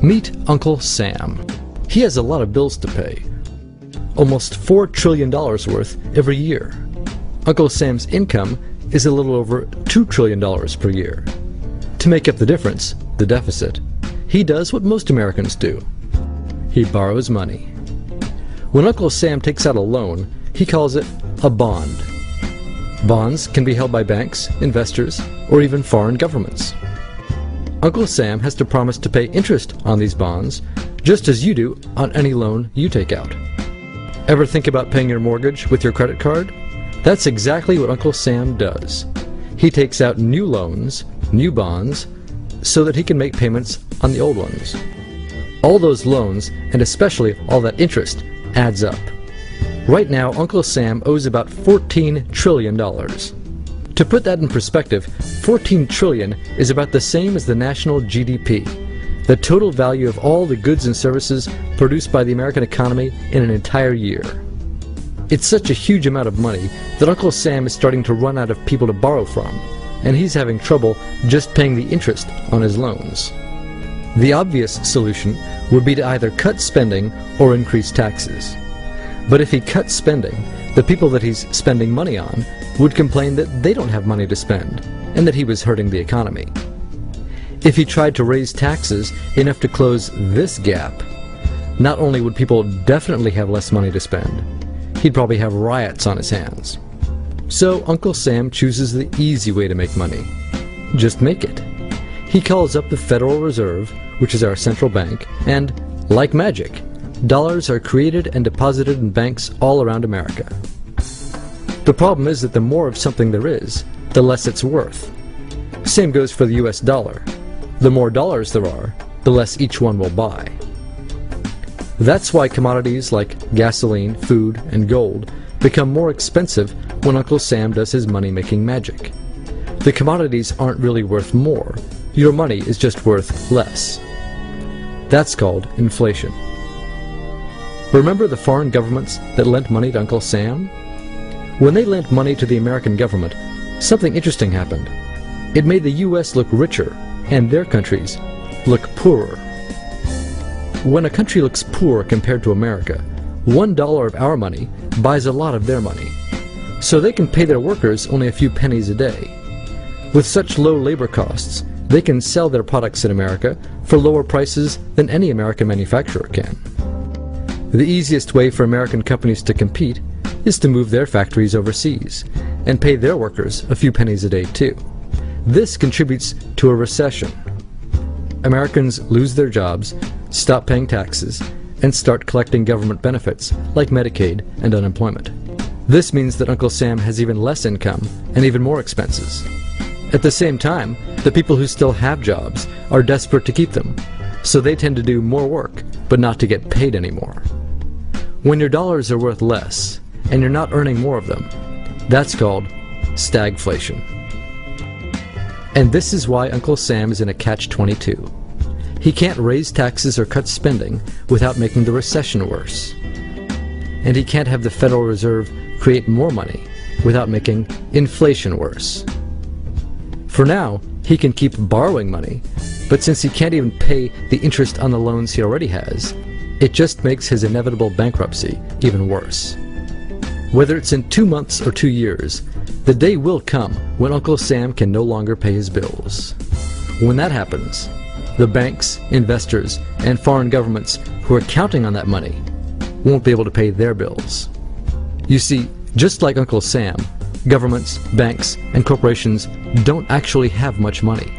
Meet Uncle Sam. He has a lot of bills to pay. Almost $4 trillion worth every year. Uncle Sam's income is a little over $2 trillion per year. To make up the difference, the deficit, he does what most Americans do. He borrows money. When Uncle Sam takes out a loan, he calls it a bond. Bonds can be held by banks, investors, or even foreign governments. Uncle Sam has to promise to pay interest on these bonds, just as you do on any loan you take out. Ever think about paying your mortgage with your credit card? That's exactly what Uncle Sam does. He takes out new loans, new bonds, so that he can make payments on the old ones. All those loans, and especially all that interest, adds up. Right now, Uncle Sam owes about $14 trillion. To put that in perspective, 14 trillion is about the same as the national GDP, the total value of all the goods and services produced by the American economy in an entire year. It's such a huge amount of money that Uncle Sam is starting to run out of people to borrow from, and he's having trouble just paying the interest on his loans. The obvious solution would be to either cut spending or increase taxes. But if he cuts spending, the people that he's spending money on would complain that they don't have money to spend, and that he was hurting the economy. If he tried to raise taxes enough to close this gap, not only would people definitely have less money to spend, he'd probably have riots on his hands. So Uncle Sam chooses the easy way to make money. Just make it. He calls up the Federal Reserve, which is our central bank, and, like magic, dollars are created and deposited in banks all around America. The problem is that the more of something there is, the less it's worth. Same goes for the US dollar. The more dollars there are, the less each one will buy. That's why commodities like gasoline, food, and gold become more expensive when Uncle Sam does his money-making magic. The commodities aren't really worth more. Your money is just worth less. That's called inflation. Remember the foreign governments that lent money to Uncle Sam? When they lent money to the American government, something interesting happened. It made the US look richer, and their countries look poorer. When a country looks poor compared to America, $1 of our money buys a lot of their money. So they can pay their workers only a few pennies a day. With such low labor costs, they can sell their products in America for lower prices than any American manufacturer can. The easiest way for American companies to compete is to move their factories overseas and pay their workers a few pennies a day too. This contributes to a recession. Americans lose their jobs, stop paying taxes, and start collecting government benefits like Medicaid and unemployment. This means that Uncle Sam has even less income and even more expenses. At the same time, the people who still have jobs are desperate to keep them, so they tend to do more work, but not to get paid anymore. When your dollars are worth less, and you're not earning more of them, that's called stagflation. And this is why Uncle Sam is in a catch-22. He can't raise taxes or cut spending without making the recession worse. And he can't have the Federal Reserve create more money without making inflation worse. For now, he can keep borrowing money, but since he can't even pay the interest on the loans he already has, it just makes his inevitable bankruptcy even worse. Whether it's in 2 months or 2 years, the day will come when Uncle Sam can no longer pay his bills. When that happens, the banks, investors, and foreign governments who are counting on that money won't be able to pay their bills. You see, just like Uncle Sam, governments, banks, and corporations don't actually have much money.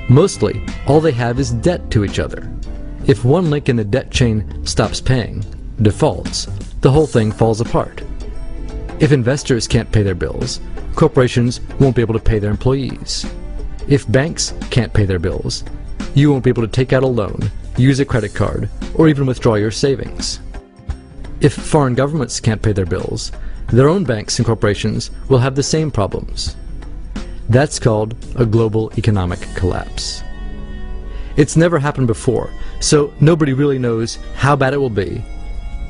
Mostly, all they have is debt to each other. If one link in the debt chain stops paying, defaults, the whole thing falls apart. If investors can't pay their bills, corporations won't be able to pay their employees. If banks can't pay their bills, you won't be able to take out a loan, use a credit card, or even withdraw your savings. If foreign governments can't pay their bills, their own banks and corporations will have the same problems. That's called a global economic collapse. It's never happened before, so nobody really knows how bad it will be,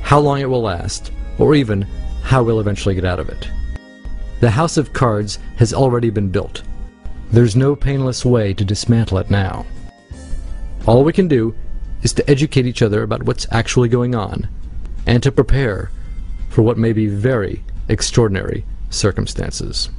how long it will last, or even how we'll eventually get out of it. The house of cards has already been built. There's no painless way to dismantle it now. All we can do is to educate each other about what's actually going on, and to prepare for what may be very extraordinary circumstances.